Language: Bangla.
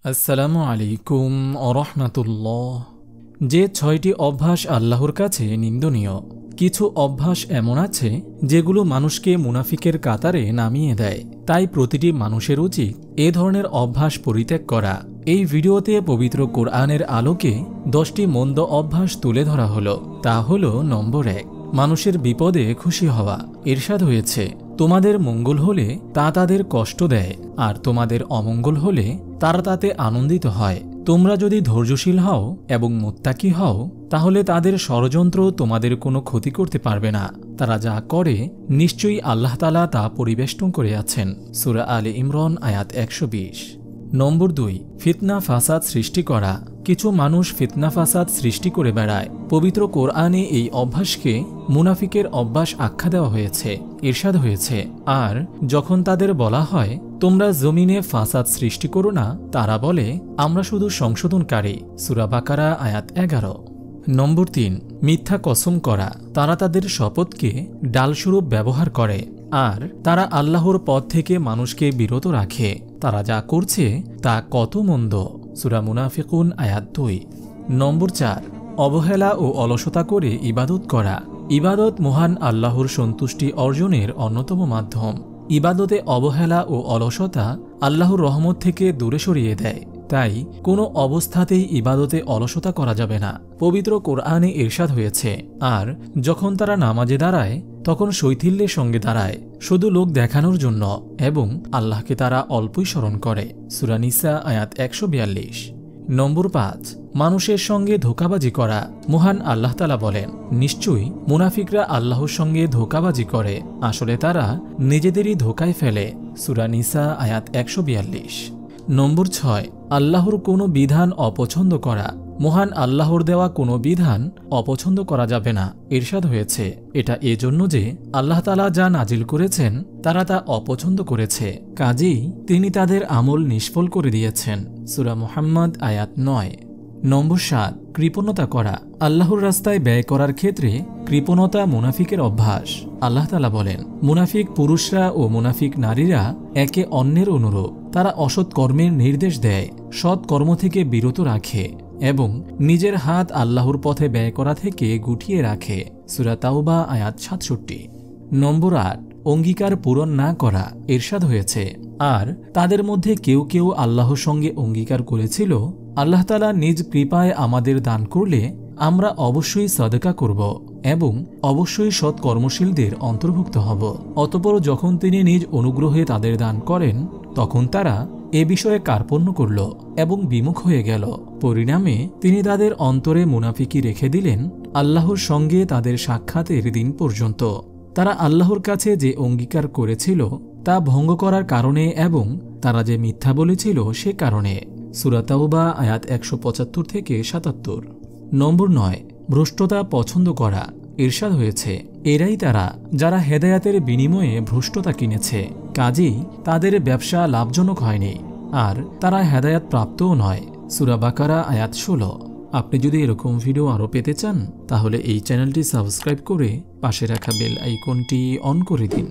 আসসালামু আলাইকুম ওরহমাতুল্লাহ। যে ৬টি অভ্যাস আল্লাহর কাছে নিন্দনীয়। কিছু অভ্যাস এমন আছে যেগুলো মানুষকে মুনাফিকের কাতারে নামিয়ে দেয়, তাই প্রতিটি মানুষের উচিত এ ধরনের অভ্যাস পরিত্যাগ করা। এই ভিডিওতে পবিত্র কোরআনের আলোকে 10টি মন্দ অভ্যাস তুলে ধরা হলো। তা হলো নম্বর 1, মানুষের বিপদে খুশি হওয়া। ইরশাদ হয়েছে, তোমাদের মঙ্গল হলে তা তাদের কষ্ট দেয়, আর তোমাদের অমঙ্গল হলে তারা তাতে আনন্দিত হয়। তোমরা যদি ধৈর্যশীল হও এবং মুত্তাকি হও, তাহলে তাদের ষড়যন্ত্র তোমাদের কোনো ক্ষতি করতে পারবে না। তারা যা করে নিশ্চয়ই আল্লাহ তাআলা তা পরিবেষ্টন করে আছেন। সূরা আলে ইমরান আয়াত 120। নম্বর 2, ফিতনা ফাসাদ সৃষ্টি করা। কিছু মানুষ ফিতনা ফাসাদ সৃষ্টি করে বেড়ায়। পবিত্র কোরআনে এই অভ্যাসকে মুনাফিকের অভ্যাস আখ্যা দেওয়া হয়েছে। ইরশাদ হয়েছে, আর যখন তাদের বলা হয় তোমরা জমিনে ফাসাদ সৃষ্টি করো না, তারা বলে আমরা শুধু সংশোধনকারী। সূরা বাকারা আয়াত 11। নম্বর 3, মিথ্যা কসম করা। তারা তাদের শপথকে ডালস্বরূপ ব্যবহার করে, আর তারা আল্লাহর পথ থেকে মানুষকে বিরত রাখে। তারা যা করছে তা কত মন্দ। সূরা মুনাফিকুন আয়াত 2। নম্বর 4, অবহেলা ও অলসতা করে ইবাদত করা। ইবাদত মহান আল্লাহর সন্তুষ্টি অর্জনের অন্যতম মাধ্যম। ইবাদতে অবহেলা ও অলসতা আল্লাহর রহমত থেকে দূরে সরিয়ে দেয়। তাই কোনো অবস্থাতেই ইবাদতে অলসতা করা যাবে না। পবিত্র কোরআনে ইরশাদ হয়েছে, আর যখন তারা নামাজে দাঁড়ায় তখন শৈথিল্যের সঙ্গে দাঁড়ায়, শুধু লোক দেখানোর জন্য, এবং আল্লাহকে তারা অল্পই স্মরণ করে। সূরা নিসা আয়াত 142। নম্বর 5, মানুষের সঙ্গে ধোঁকাবাজি করা। মহান আল্লাহ তাআলা বলেন, নিশ্চয়ই মুনাফিকরা আল্লাহর সঙ্গে ধোঁকাবাজি করে, আসলে তারা নিজেদেরই ধোঁকায় ফেলে। সূরা নিসা আয়াত 142। নম্বর 6, আল্লাহর কোনো বিধান অপছন্দ করা। মহান আল্লাহর দেওয়া কোনো বিধান অপছন্দ করা যাবে না। ইরশাদ হয়েছে, এটা এজন্য যে আল্লাহ তাআলা যা নাজিল করেছেন তারা তা অপছন্দ করেছে, কাজেই তিনি তাদের আমল নিষ্ফল করে দিয়েছেন। সূরা মুহাম্মদ আয়াত 9। নম্বর 7, কৃপণতা করা। আল্লাহর রাস্তায় ব্যয় করার ক্ষেত্রে কৃপণতা মুনাফিকের অভ্যাস। আল্লাহ তাআলা বলেন, মুনাফিক পুরুষরা ও মুনাফিক নারীরা একে অন্যের অনুরূপ। তারা অসৎ কর্মের নির্দেশ দেয়, সৎ কর্ম থেকে বিরত রাখে, এবং নিজের হাত আল্লাহর পথে ব্যয় করা থেকে গুটিয়ে রাখে। সূরা তাওবা আয়াত 67। নম্বর 8, অঙ্গীকার পূরণ না করা। ইরশাদ হয়েছে, আর তাদের মধ্যে কেউ কেউ আল্লাহর সঙ্গে অঙ্গীকার করেছিল, আল্লাহ তাআলা নিজ কৃপায় আমাদের দান করলে আমরা অবশ্যই সাদকা করব এবং অবশ্যই সৎ কর্মশীলদের অন্তর্ভুক্ত হব। অতঃপর যখন তিনি নিজ অনুগ্রহে তাদের দান করেন, তখন তারা এ বিষয়ে কার্পণ্য করল এবং বিমুখ হয়ে গেল। পরিণামে তিনি তাদের অন্তরে মুনাফিকি রেখে দিলেন আল্লাহর সঙ্গে তাদের সাক্ষাতের দিন পর্যন্ত। তারা আল্লাহর কাছে যে অঙ্গীকার করেছিল তা ভঙ্গ করার কারণে এবং তারা যে মিথ্যা বলেছিল সে কারণে। সূরা তাওবা আয়াত 175 থেকে 77। নম্বর 9, ভ্রষ্টতা পছন্দ করা। ইরশাদ হয়েছে, এরাই তারা যারা হেদায়াতের বিনিময়ে ভ্রষ্টতা কিনেছে, কাজেই তাদের ব্যবসা লাভজনক হয়নি, আর তারা হেদায়াত প্রাপ্তও নয়। সূরা বাকারা আয়াত 16। আপনি যদি এরকম ভিডিও আরও পেতে চান, তাহলে এই চ্যানেলটি সাবস্ক্রাইব করে পাশে রাখা বেল আইকনটি অন করে দিন।